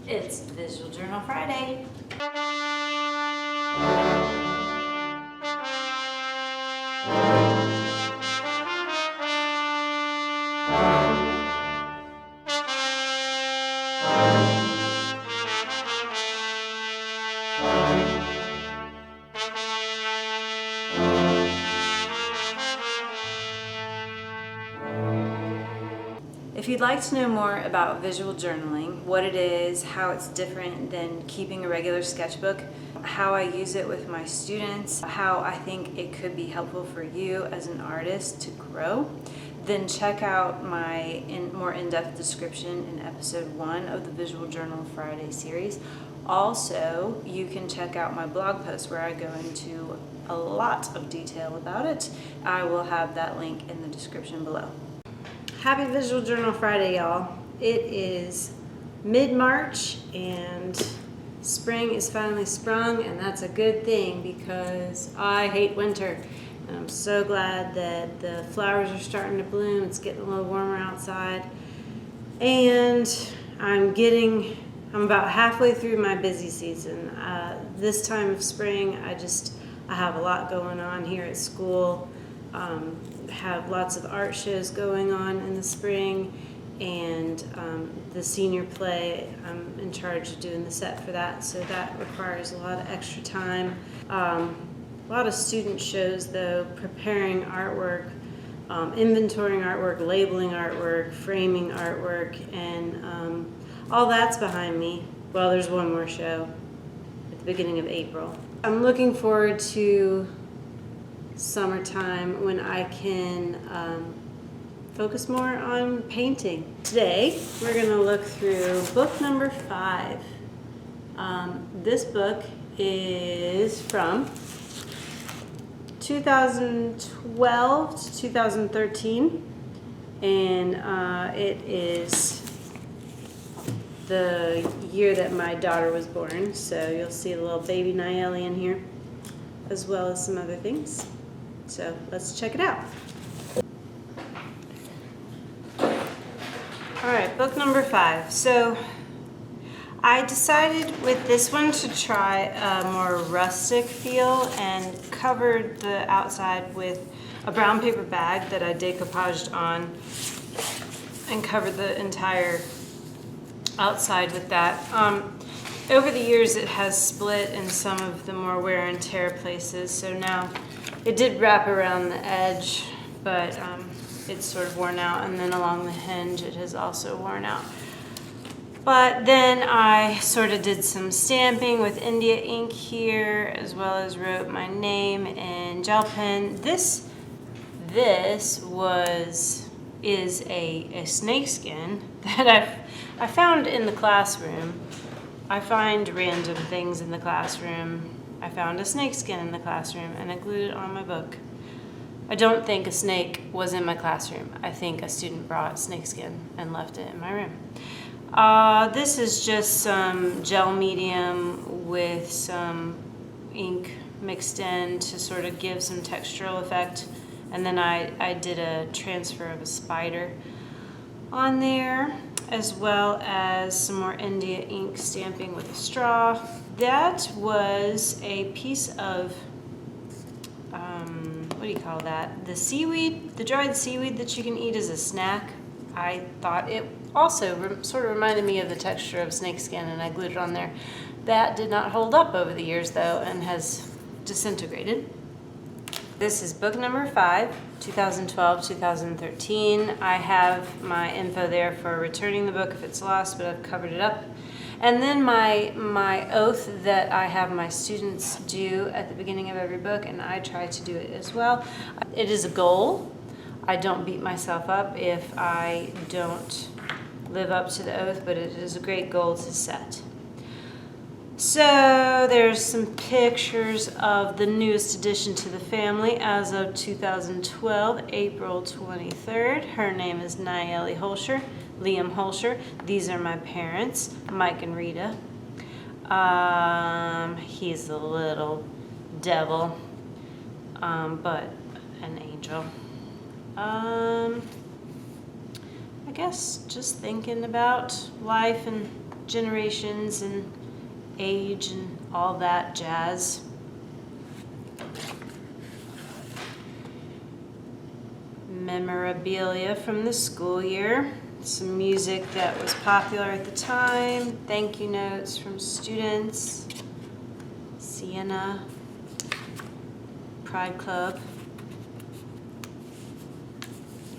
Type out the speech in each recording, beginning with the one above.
It's Visual Journal Friday. If you'd like to know more about visual journaling, what it is, how it's different than keeping a regular sketchbook, how I use it with my students, how I think it could be helpful for you as an artist to grow, then check out my more in-depth description in episode 1 of the Visual Journal Friday series. Also, you can check out my blog post where I go into a lot of detail about it. I will have that link in the description below. Happy Visual Journal Friday, y'all. It is mid-March and spring is finally sprung, and that's a good thing because I hate winter. And I'm so glad that the flowers are starting to bloom. It's getting a little warmer outside. And I'm about halfway through my busy season. This time of spring, I have a lot going on here at school. Have lots of art shows going on in the spring, and the senior play, I'm in charge of doing the set for that, so that requires a lot of extra time. A lot of student shows though, preparing artwork, inventorying artwork, labeling artwork, framing artwork, and all that's behind me. Well, there's one more show at the beginning of April. I'm looking forward to summertime when I can focus more on painting. Today we're going to look through book number 5. This book is from 2012 to 2013, and it is the year that my daughter was born, so you'll see a little baby Nayeli in here as well as some other things. So let's check it out. All right, book number 5. So I decided with this one to try a more rustic feel and covered the outside with a brown paper bag that I decoupaged on and covered the entire outside with that. Over the years it has split in some of the more wear and tear places, so now it did wrap around the edge, but it's sort of worn out, and then along the hinge it has also worn out. But then I sort of did some stamping with India ink here, as well as wrote my name in gel pen. This is a snakeskin that I found in the classroom. I find random things in the classroom. I found a snakeskin in the classroom and I glued it on my book. I don't think a snake was in my classroom. I think a student brought snakeskin and left it in my room. This is just some gel medium with some ink mixed in to sort of give some textural effect. And then I did a transfer of a spider on there, as well as some more India ink stamping with a straw. That was a piece of, what do you call that? The seaweed, the dried seaweed that you can eat as a snack. I thought it also sort of reminded me of the texture of snakeskin, and I glued it on there. That did not hold up over the years though, and has disintegrated. This is book number 5, 2012-2013. I have my info there for returning the book if it's lost, but I've covered it up. And then my oath that I have my students do at the beginning of every book, and I try to do it as well. It is a goal. I don't beat myself up if I don't live up to the oath, but it is a great goal to set. So there's some pictures of the newest addition to the family as of 2012, April 23rd. Her name is Nayeli Hoelscher, Liam Hoelscher. These are my parents, Mike and Rita. He's a little devil, but an angel. I guess just thinking about life and generations and age and all that jazz. Memorabilia from the school year, some music that was popular at the time, thank you notes from students, Sienna, Pride Club.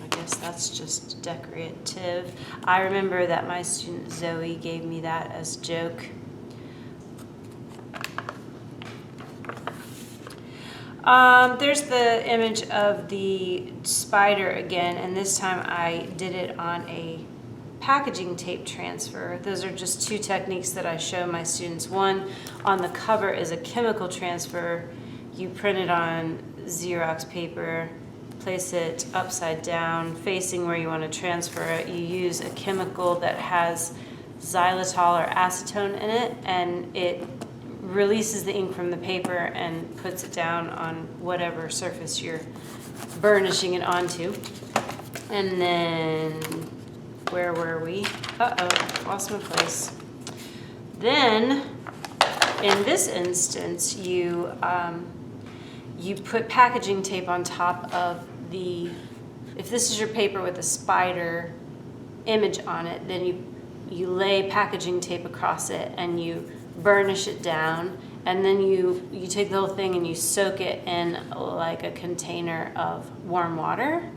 I guess that's just decorative. I remember that my student Zoe gave me that as a joke. There's the image of the spider again, and this time I did it on a packaging tape transfer. Those are just two techniques that I show my students. One on the cover is a chemical transfer. You print it on Xerox paper, place it upside down, facing where you want to transfer it. You use a chemical that has xylitol or acetone in it, and it releases the ink from the paper and puts it down on whatever surface you're burnishing it onto. And then, where were we? Uh-oh, lost my place. Then, in this instance, you put packaging tape on top of the, if this is your paper with a spider image on it, then you lay packaging tape across it and you burnish it down, and then you take the whole thing and you soak it in like a container of warm water,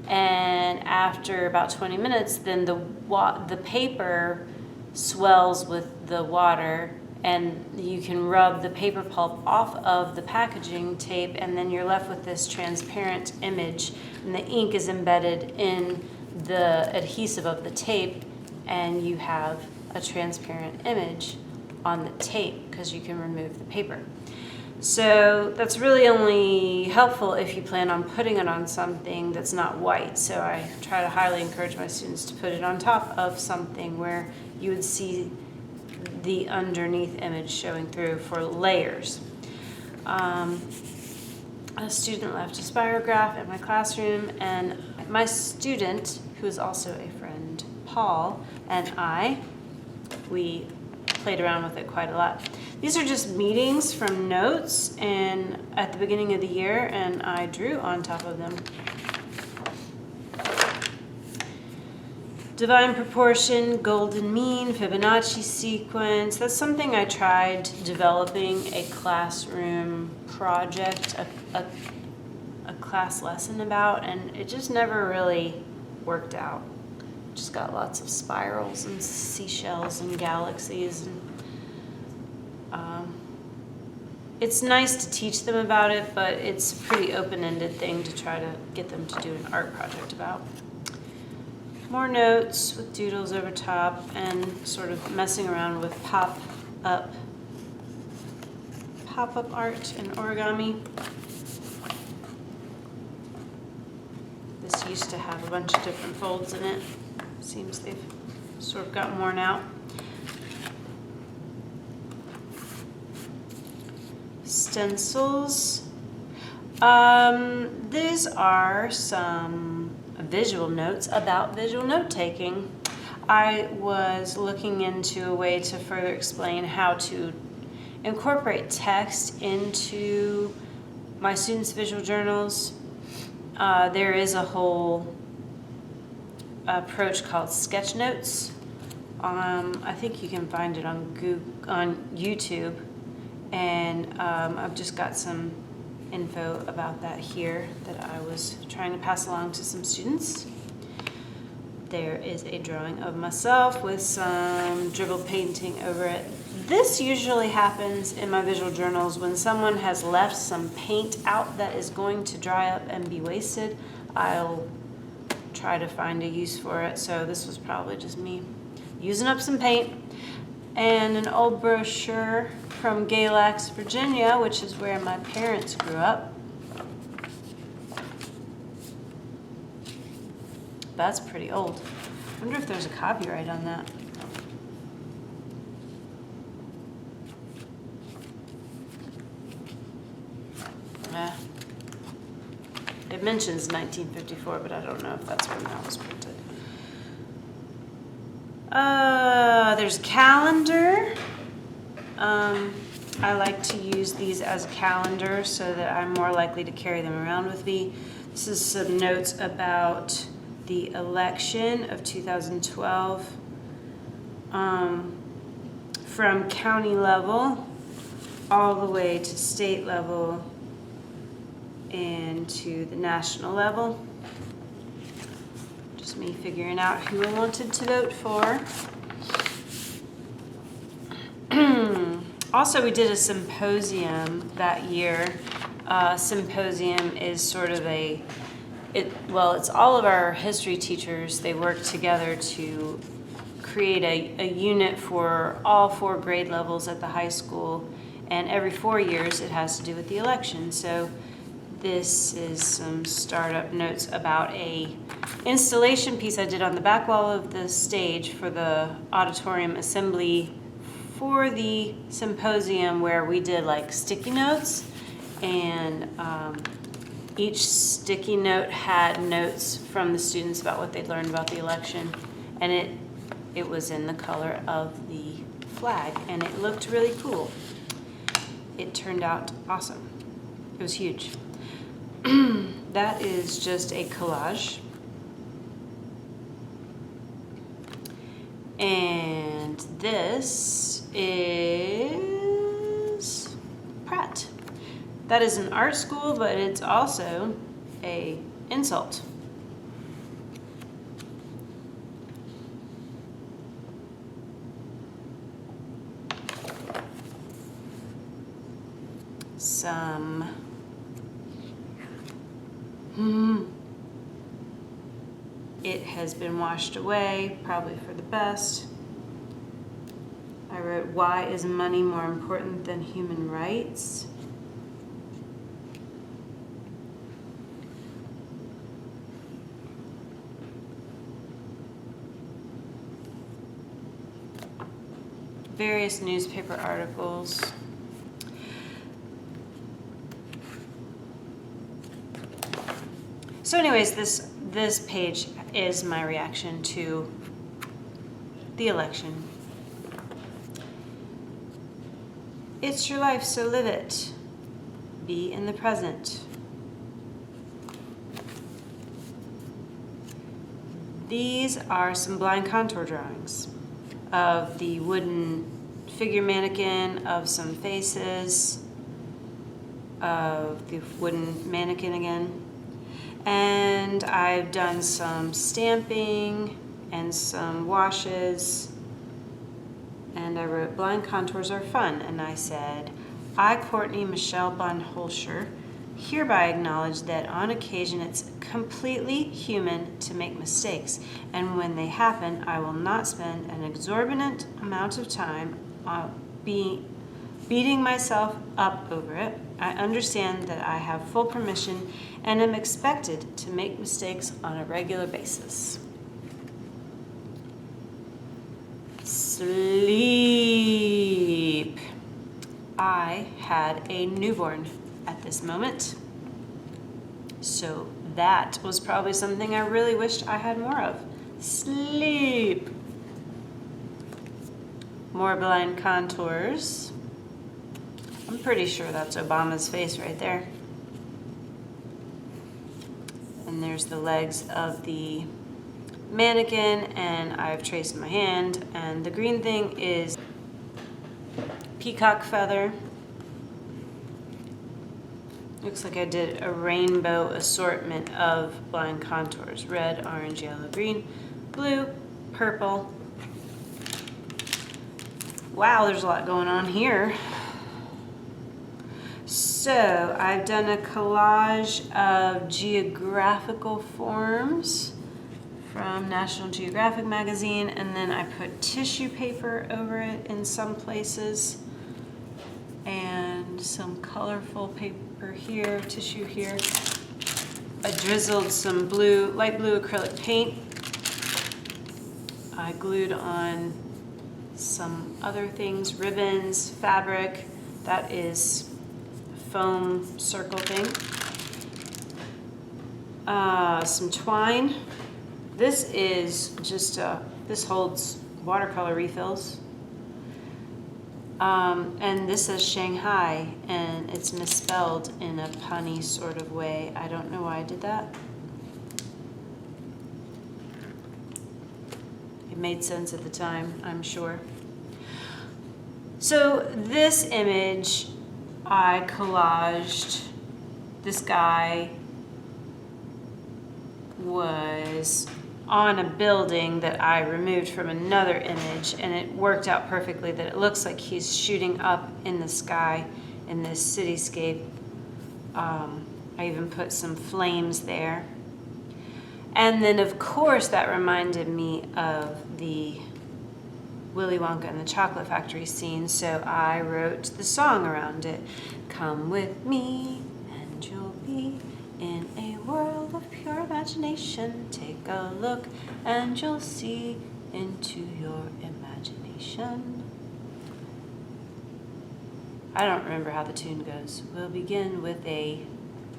and after about 20 minutes then the paper swells with the water, and you can rub the paper pulp off of the packaging tape, and then you're left with this transparent image, and the ink is embedded in the adhesive of the tape, and you have a transparent image on the tape because you can remove the paper. So that's really only helpful if you plan on putting it on something that's not white. So I try to highly encourage my students to put it on top of something where you would see the underneath image showing through for layers. A student left a spirograph in my classroom, and my student, who is also a friend, Paul, and we played around with it quite a lot. These are just meetings from notes and at the beginning of the year, and I drew on top of them. Divine proportion, golden mean, Fibonacci sequence. That's something I tried developing a classroom project, a class lesson about, and it just never really worked out. Just got lots of spirals and seashells and galaxies, and it's nice to teach them about it, but it's a pretty open-ended thing to try to get them to do an art project about. More notes with doodles over top and sort of messing around with pop-up art and origami. This used to have a bunch of different folds in it. Seems they've sort of got worn out. Stencils. These are some visual notes about visual note taking. I was looking into a way to further explain how to incorporate text into my students' visual journals. There is a whole approach called sketch notes. I think you can find it on YouTube, and I've just got some info about that here that I was trying to pass along to some students. There is a drawing of myself with some dribble painting over it. This usually happens in my visual journals when someone has left some paint out that is going to dry up and be wasted. I'll try to find a use for it. So this was probably just me using up some paint. And an old brochure from Galax, Virginia, which is where my parents grew up. That's pretty old. I wonder if there's a copyright on that. It mentions 1954, but I don't know if that's when that was printed. There's calendar. I like to use these as a calendar so that I'm more likely to carry them around with me. This is some notes about the election of 2012 from county level all the way to state level and to the national level. Just me figuring out who I wanted to vote for. Also, we did a symposium that year. Symposium is sort of it's all of our history teachers. They work together to create a unit for all 4 grade levels at the high school. And every 4 years, it has to do with the election. So this is some startup notes about a installation piece I did on the back wall of the stage for the auditorium assembly for the symposium, where we did like sticky notes, and each sticky note had notes from the students about what they'd learned about the election, and it was in the color of the flag, and it looked really cool. It turned out awesome. It was huge. That is just a collage. And this is Pratt. That is an art school, but it's also a insult. It has been washed away, probably for the best. I wrote, why is money more important than human rights? Various newspaper articles. So anyways, this page is my reaction to the election. It's your life, so live it. Be in the present. These are some blind contour drawings of the wooden figure mannequin, of some faces, of the wooden mannequin again. And I've done some stamping and some washes. And I wrote, blind contours are fun. And I said, I, Courtney Michelle von Hoelscher, hereby acknowledge that on occasion it's completely human to make mistakes. And when they happen, I will not spend an exorbitant amount of time beating myself up over it. I understand that I have full permission and am expected to make mistakes on a regular basis. Sleep. I had a newborn at this moment, so that was probably something I really wished I had more of. Sleep. More blind contours. I'm pretty sure that's Obama's face right there. And there's the legs of the mannequin, and I've traced my hand, and the green thing is peacock feather. Looks like I did a rainbow assortment of blind contours. Red, orange, yellow, green, blue, purple. Wow, there's a lot going on here. So I've done a collage of geographical forms from National Geographic magazine, and then I put tissue paper over it in some places, and some colorful paper here, tissue here. I drizzled some blue, light blue acrylic paint. I glued on some other things, ribbons, fabric. That is foam circle thing. Some twine. This is just this holds watercolor refills. And this says Shanghai, and it's misspelled in a punny sort of way. I don't know why I did that. It made sense at the time, I'm sure. So this image, I collaged. This guy was on a building that I removed from another image, and it worked out perfectly that it looks like he's shooting up in the sky in this cityscape. I even put some flames there. And then of course that reminded me of the Willy Wonka and the Chocolate Factory scene, so I wrote the song around it. Come with me and you'll be in a world of pure imagination. Take a look and you'll see into your imagination. I don't remember how the tune goes. We'll begin with a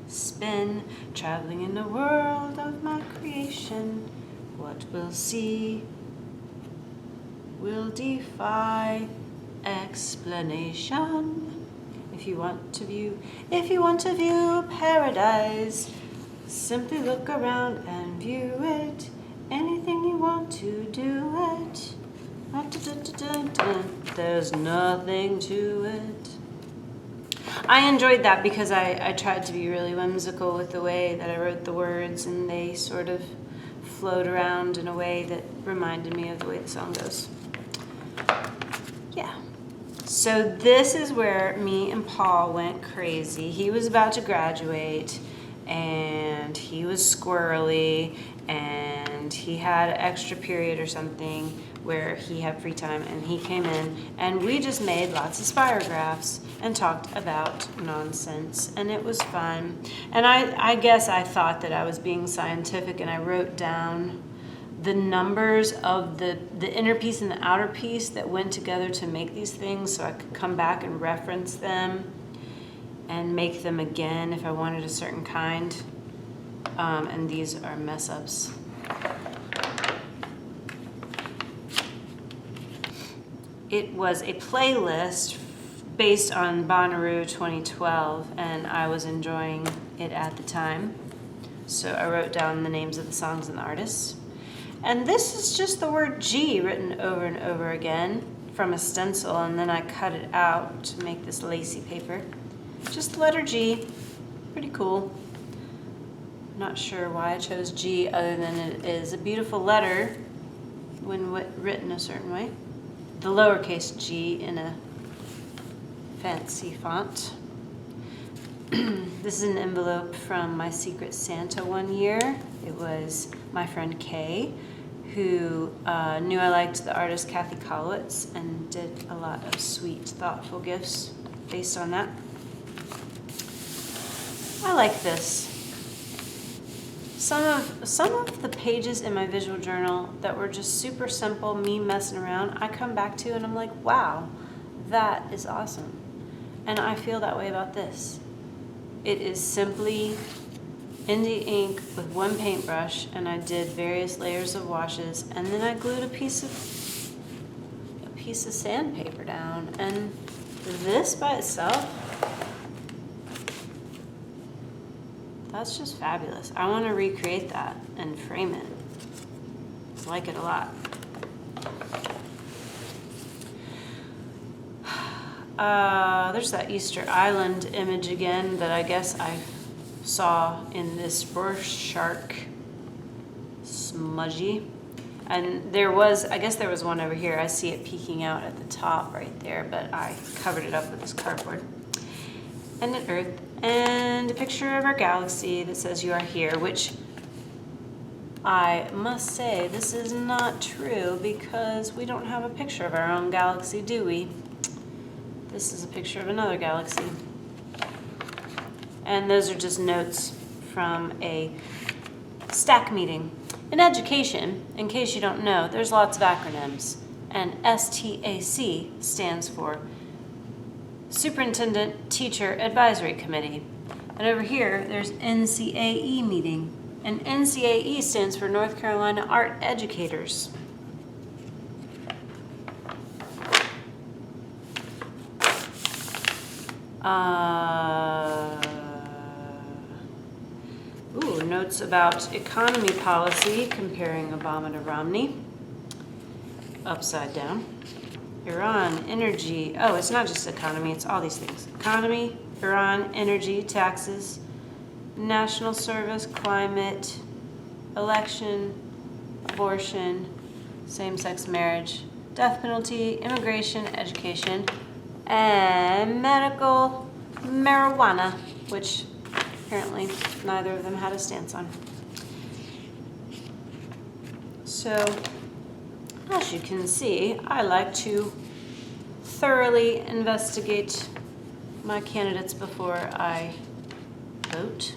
spin, traveling in the world of my creation. What we'll see will defy explanation. If you want to view paradise, simply look around and view it. Anything you want to do it. There's nothing to it. I enjoyed that because I tried to be really whimsical with the way that I wrote the words, and they sort of flowed around in a way that reminded me of the way the song goes. Yeah. So this is where me and Paul went crazy. He was about to graduate, and he was squirrely, and he had an extra period or something where he had free time, and he came in, and we just made lots of spirographs and talked about nonsense, and it was fun. And I guess I thought that I was being scientific, and I wrote down the numbers of the inner piece and the outer piece that went together to make these things, so I could come back and reference them and make them again if I wanted a certain kind. And these are mess ups. It was a playlist based on Bonnaroo 2012, and I was enjoying it at the time. So I wrote down the names of the songs and the artists. And this is just the word G written over and over again from a stencil, and then I cut it out to make this lacy paper. Just the letter G. Pretty cool. Not sure why I chose G other than it is a beautiful letter when written a certain way. The lowercase g in a fancy font. This is an envelope from my Secret Santa one year. It was my friend Kay, who knew I liked the artist Kathy Kollwitz and did a lot of sweet, thoughtful gifts based on that. I like this. Some of the pages in my visual journal that were just super simple, me messing around, I come back to and I'm like, wow, that is awesome. And I feel that way about this. It is simply indie ink with one paintbrush, and I did various layers of washes, and then I glued a piece of sandpaper down, and this by itself, that's just fabulous. I want to recreate that and frame it. I like it a lot. There's that Easter Island image again that I guess I saw in this Rorschach smudgy. And I guess there was one over here. I see it peeking out at the top right there, but I covered it up with this cardboard. And an earth, and a picture of our galaxy that says you are here, which I must say, this is not true because we don't have a picture of our own galaxy, do we? This is a picture of another galaxy. And those are just notes from a stack meeting. In education, in case you don't know, there's lots of acronyms, and STAC stands for Superintendent Teacher Advisory Committee. And over here, there's NCAE meeting, and NCAE stands for North Carolina Art Educators. Notes about economy policy, comparing Obama to Romney. Upside down. Iran, energy. Oh, it's not just economy, it's all these things. Economy, Iran, energy, taxes, national service, climate, election, abortion, same-sex marriage, death penalty, immigration, education, and medical marijuana, which apparently neither of them had a stance on. So, as you can see, I like to thoroughly investigate my candidates before I vote.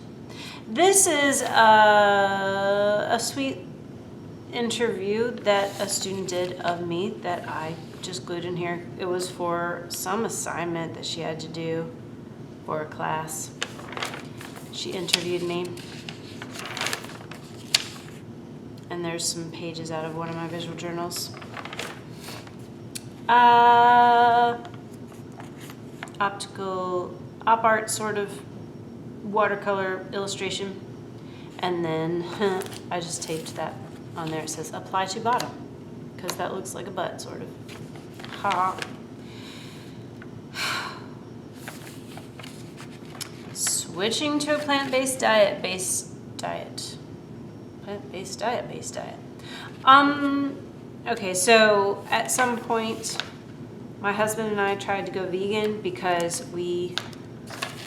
This is a sweet interview that a student did of me that I just glued in here. It was for some assignment that she had to do for a class. She interviewed me. And there's some pages out of one of my visual journals. Op art sort of watercolor illustration. And then I just taped that on there. It says apply to bottom, because that looks like a butt, sort of. Ha. Switching to a plant-based diet. Okay, so at some point, my husband and I tried to go vegan because we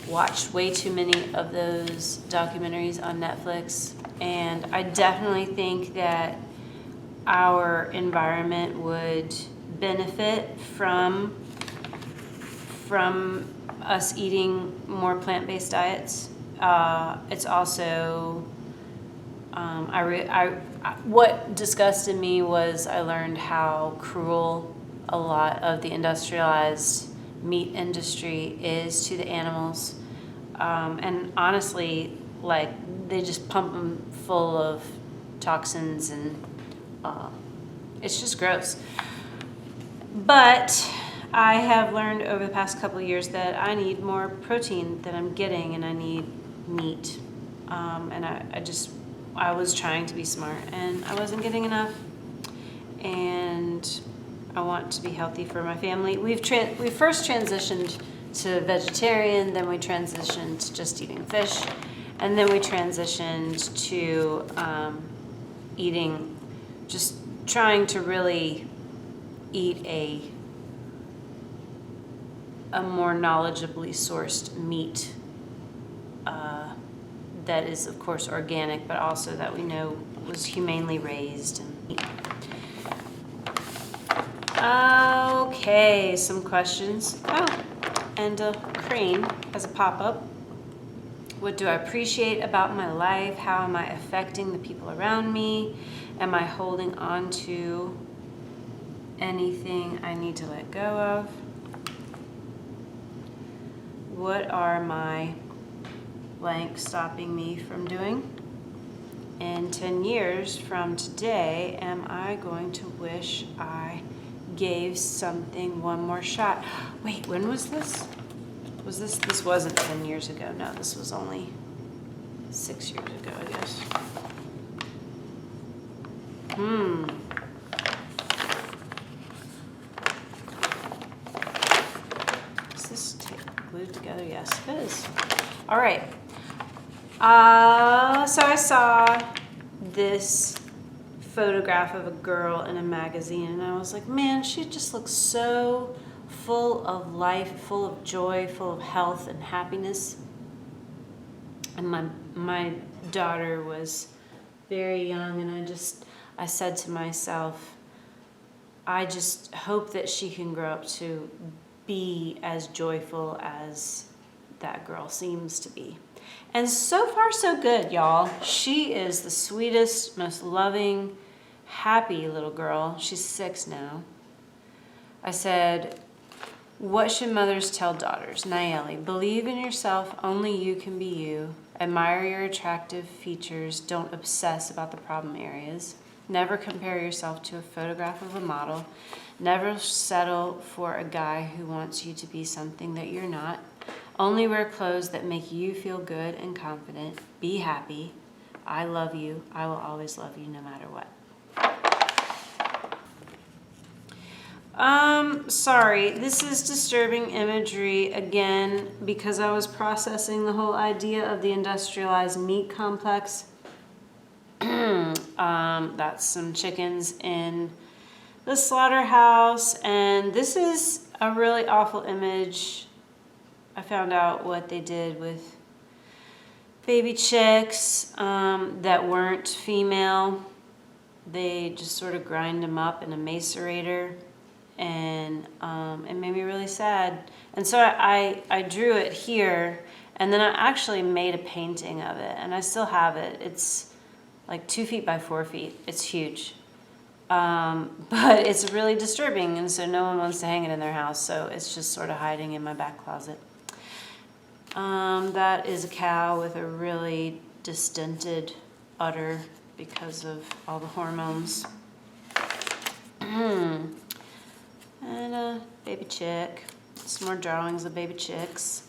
watched way too many of those documentaries on Netflix, and I definitely think that our environment would benefit from us eating more plant-based diets. It's also what disgusted me was I learned how cruel a lot of the industrialized meat industry is to the animals. And honestly, like, they just pump them full of toxins, and it's just gross. But I have learned over the past couple of years that I need more protein than I'm getting, and I need meat. And I was trying to be smart, and I wasn't getting enough. And I want to be healthy for my family. We first transitioned to vegetarian, then we transitioned to just eating fish, and then we transitioned to just trying to really eat a more knowledgeably sourced meat that is, of course, organic, but also that we know was humanely raised. Okay, some questions. Oh, and a crane as a pop-up. What do I appreciate about my life? How am I affecting the people around me? Am I holding on to anything I need to let go of? What are my blank stopping me from doing? In 10 years from today, am I going to wish I gave something one more shot? Wait, when was this? This wasn't 10 years ago. No, this was only 6 years ago, I guess. Is this glued together? Yes, it is. All right. So I saw this photograph of a girl in a magazine, and I was like, man, she just looks so full of life, full of joy, full of health and happiness. And my daughter was very young, and I said to myself, I just hope that she can grow up to be as joyful as that girl seems to be. And so far, so good, y'all. She is the sweetest, most loving, happy little girl. She's 6 now. I said, what should mothers tell daughters? Nayeli, believe in yourself. Only you can be you. Admire your attractive features. Don't obsess about the problem areas. Never compare yourself to a photograph of a model. Never settle for a guy who wants you to be something that you're not. Only wear clothes that make you feel good and confident. Be happy. I love you. I will always love you no matter what. Sorry, this is disturbing imagery again because I was processing the whole idea of the industrialized meat complex. That's some chickens in the slaughterhouse, and this is a really awful image. I found out what they did with baby chicks that weren't female. They just sort of grind them up in a macerator, and it made me really sad. And so I drew it here, and then I actually made a painting of it, and I still have it. It's like 2 feet by 4 feet. It's huge. But it's really disturbing, and so no one wants to hang it in their house, so it's just sort of hiding in my back closet. That is a cow with a really distended udder because of all the hormones. And a baby chick. Some more drawings of baby chicks.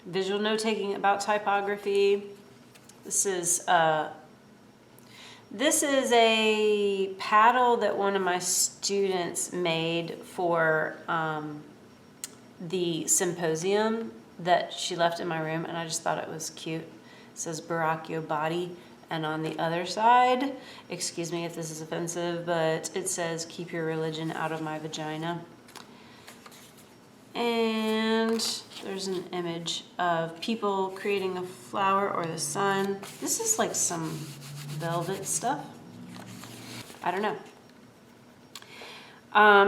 Visual note taking about typography. This is a paddle that one of my students made for the symposium that she left in my room, and I just thought it was cute. It says Baracchio body, and on the other side, excuse me if this is offensive, but it says keep your religion out of my vagina. And there's an image of people creating a flower or the sun. This is like some velvet stuff. I don't know.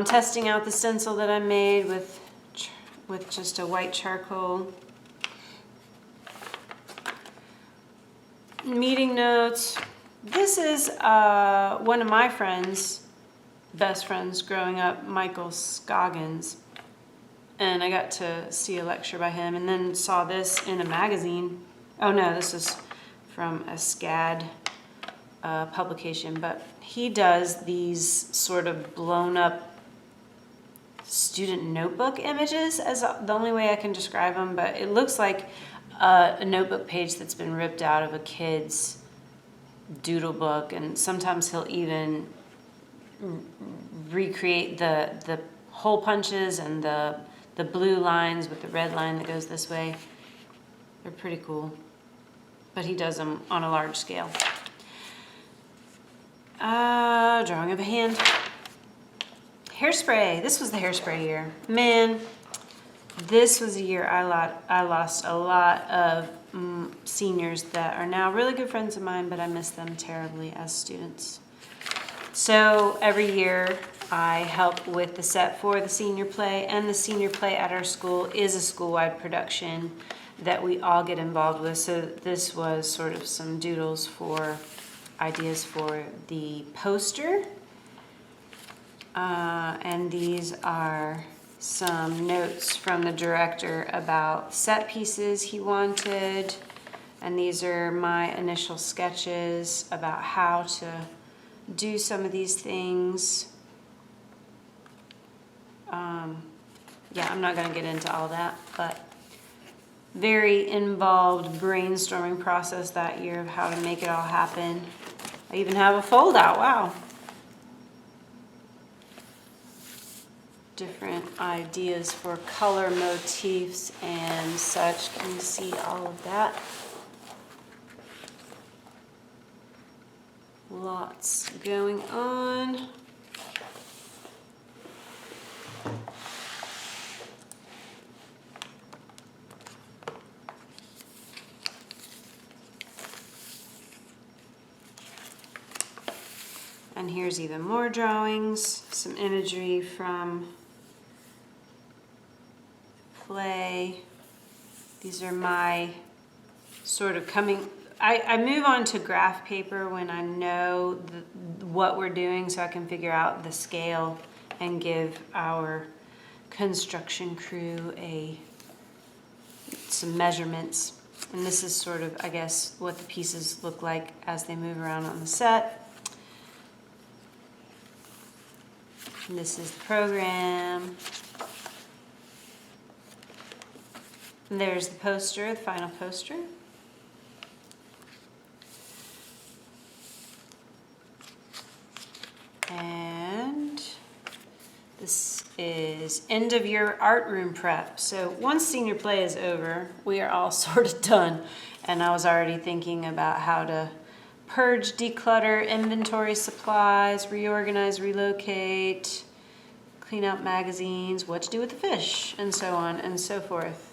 Testing out the stencil that I made with just a white charcoal. Meeting notes. This is one of my friends, best friends growing up, Michael Scoggins. And I got to see a lecture by him, and then saw this in a magazine. Oh no, this is from a SCAD publication, but he does these sort of blown up student notebook images as the only way I can describe them, but it looks like a notebook page that's been ripped out of a kid's doodle book, and sometimes he'll even recreate the hole punches and the blue lines with the red line that goes this way. They're pretty cool, but he does them on a large scale. Drawing of a hand. Hairspray. This was the hairspray year. Man, this was a year I lost a lot of seniors that are now really good friends of mine, but I miss them terribly as students. So every year I help with the set for the senior play, and the senior play at our school is a school-wide production that we all get involved with. So this was sort of some doodles for ideas for the poster. And these are some notes from the director about set pieces he wanted. And these are my initial sketches about how to do some of these things. Yeah, I'm not going to get into all that, but very involved brainstorming process that year of how to make it all happen. I even have a fold out, wow. Different ideas for color motifs and such. Can you see all of that? Lots going on. And here's even more drawings, some imagery from play. These are my sort of coming, I move on to graph paper when I know what we're doing, so I can figure out the scale and give our construction crew some measurements. And this is sort of, I guess, what the pieces look like as they move around on the set. And this is the program. And there's the poster, the final poster. And this is end of year art room prep. So once senior play is over, we are all sort of done. And I was already thinking about how to purge, declutter, inventory supplies, reorganize, relocate, clean out magazines, what to do with the fish, and so on and so forth.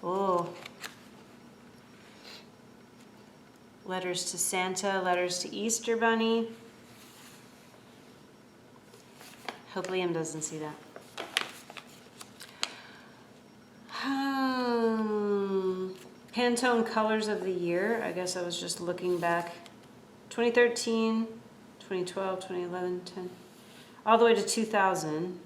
Oh. Letters to Santa, letters to Easter Bunny. Hope Liam doesn't see that. Pantone colors of the year. I guess I was just looking back. 2013, 2012, 2011, 10, all the way to 2000.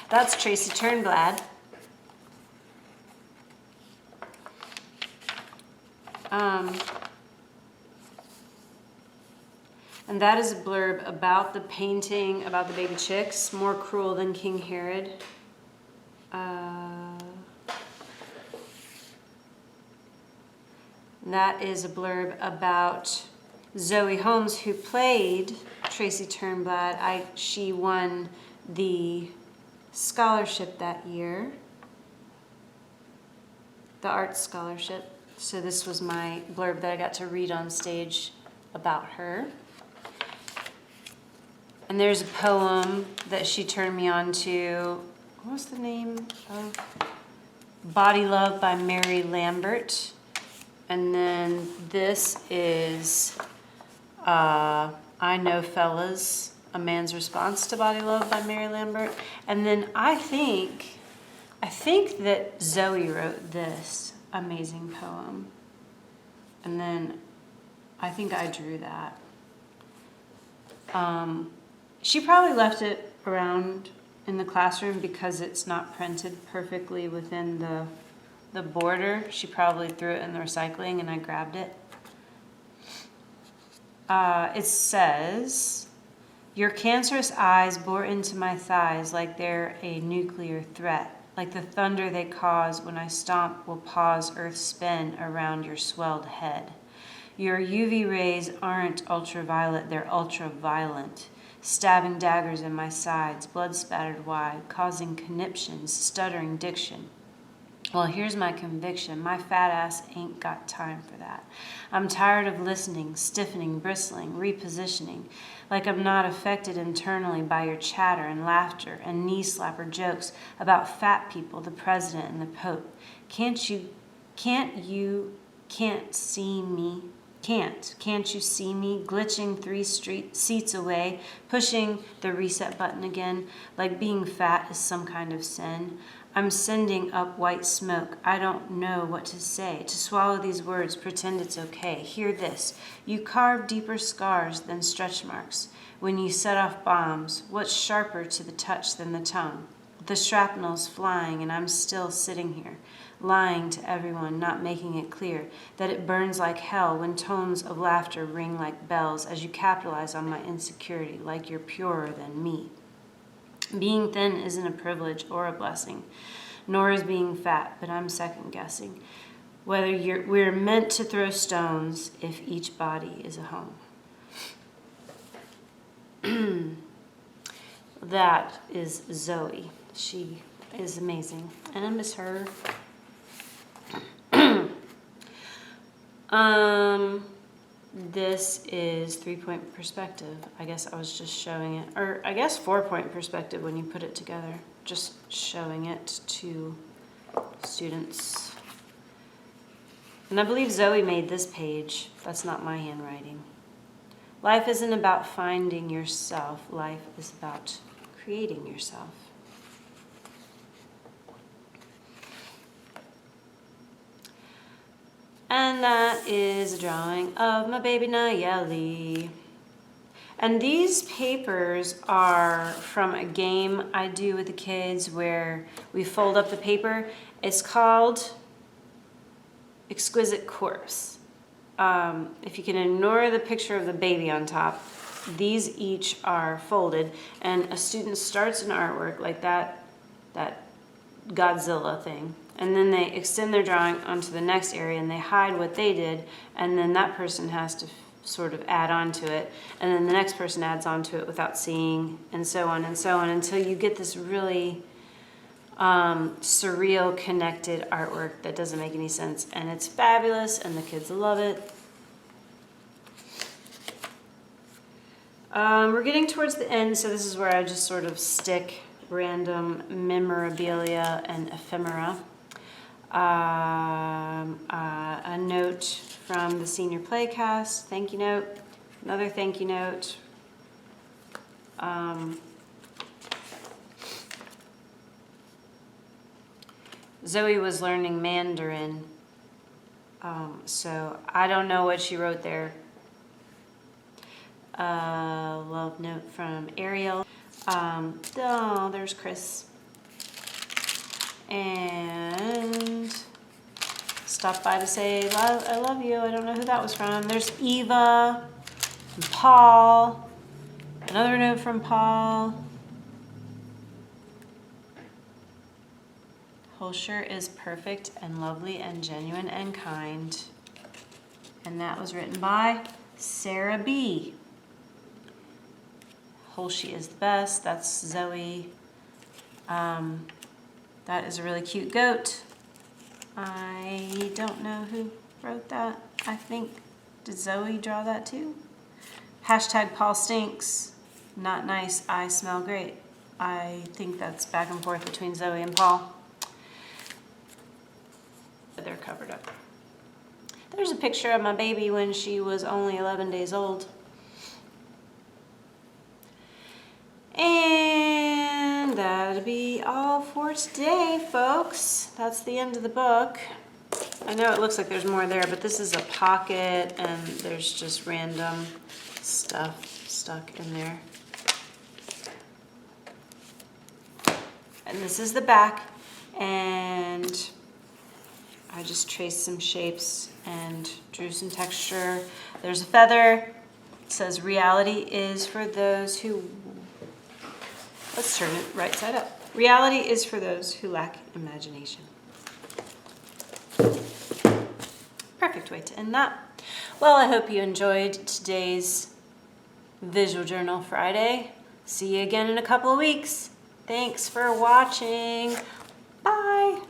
That's Tracy Turnblad. And that is a blurb about the painting, about the baby chicks, more cruel than King Herod. That is a blurb about Zoe Holmes, who played Tracy Turnblad. She won the scholarship that year, the arts scholarship. So this was my blurb that I got to read on stage about her. And there's a poem that she turned me on to. What was the name of? Body Love by Mary Lambert. And then this is I Know Fellas, A Man's Response to Body Love by Mary Lambert. And then I think that Zoe wrote this amazing poem. And then I think I drew that. She probably left it around in the classroom because it's not printed perfectly within the border. She probably threw it in the recycling and I grabbed it. It says, your cancerous eyes bore into my thighs like they're a nuclear threat. Like the thunder they cause when I stomp will pause Earth's spin around your swelled head. Your UV rays aren't ultraviolet, they're ultraviolent. Stabbing daggers in my sides, blood spattered wide, causing conniptions, stuttering diction. Well, here's my conviction. My fat ass ain't got time for that. I'm tired of listening, stiffening, bristling, repositioning, like I'm not affected internally by your chatter and laughter and knee slapper jokes about fat people, the president and the pope. Can't you see me? Can't you see me glitching 3 seats away, pushing the reset button again, like being fat is some kind of sin? I'm sending up white smoke. I don't know what to say. To swallow these words, pretend it's okay. Hear this. You carve deeper scars than stretch marks. When you set off bombs, what's sharper to the touch than the tongue? The shrapnel's flying and I'm still sitting here, lying to everyone, not making it clear that it burns like hell when tones of laughter ring like bells as you capitalize on my insecurity like you're purer than me. Being thin isn't a privilege or a blessing, nor is being fat, but I'm second guessing whether we're meant to throw stones if each body is a home. That is Zoe. She is amazing, and I miss her. This is 3-point perspective. I guess I was just showing it, or I guess 4-point perspective when you put it together. Just showing it to students. And I believe Zoe made this page. That's not my handwriting. Life isn't about finding yourself. Life is about creating yourself. And that is a drawing of my baby Nayeli. And these papers are from a game I do with the kids where we fold up the paper. It's called Exquisite Corpse. If you can ignore the picture of the baby on top, these each are folded, and a student starts an artwork like that Godzilla thing, and then they extend their drawing onto the next area and they hide what they did, and then that person has to sort of add on to it, and then the next person adds on to it without seeing, and so on until you get this really surreal connected artwork that doesn't make any sense, and it's fabulous and the kids love it. We're getting towards the end, so this is where I just sort of stick random memorabilia and ephemera. A note from the senior playcast, thank you note, another thank you note. Zoe was learning Mandarin, so I don't know what she wrote there. Love note from Ariel. Oh, there's Chris. And stopped by to say, I love you. I don't know who that was from. There's Eva and Paul. Another note from Paul. Hoelscher is perfect and lovely and genuine and kind. And that was written by Sarah B. Hoelscher is the best. That's Zoe. That is a really cute goat. I don't know who wrote that. I think, did Zoe draw that too? Hashtag Paul stinks. Not nice. I smell great. I think that's back and forth between Zoe and Paul. They're covered up. There's a picture of my baby when she was only 11 days old. And that'll be all for today, folks. That's the end of the book. I know it looks like there's more there, but this is a pocket and there's just random stuff stuck in there. And this is the back, and I just traced some shapes and drew some texture. There's a feather. It says reality is for those who, let's turn it right side up. Reality is for those who lack imagination. Perfect way to end that. Well, I hope you enjoyed today's Visual Journal Friday. See you again in a couple of weeks. Thanks for watching. Bye.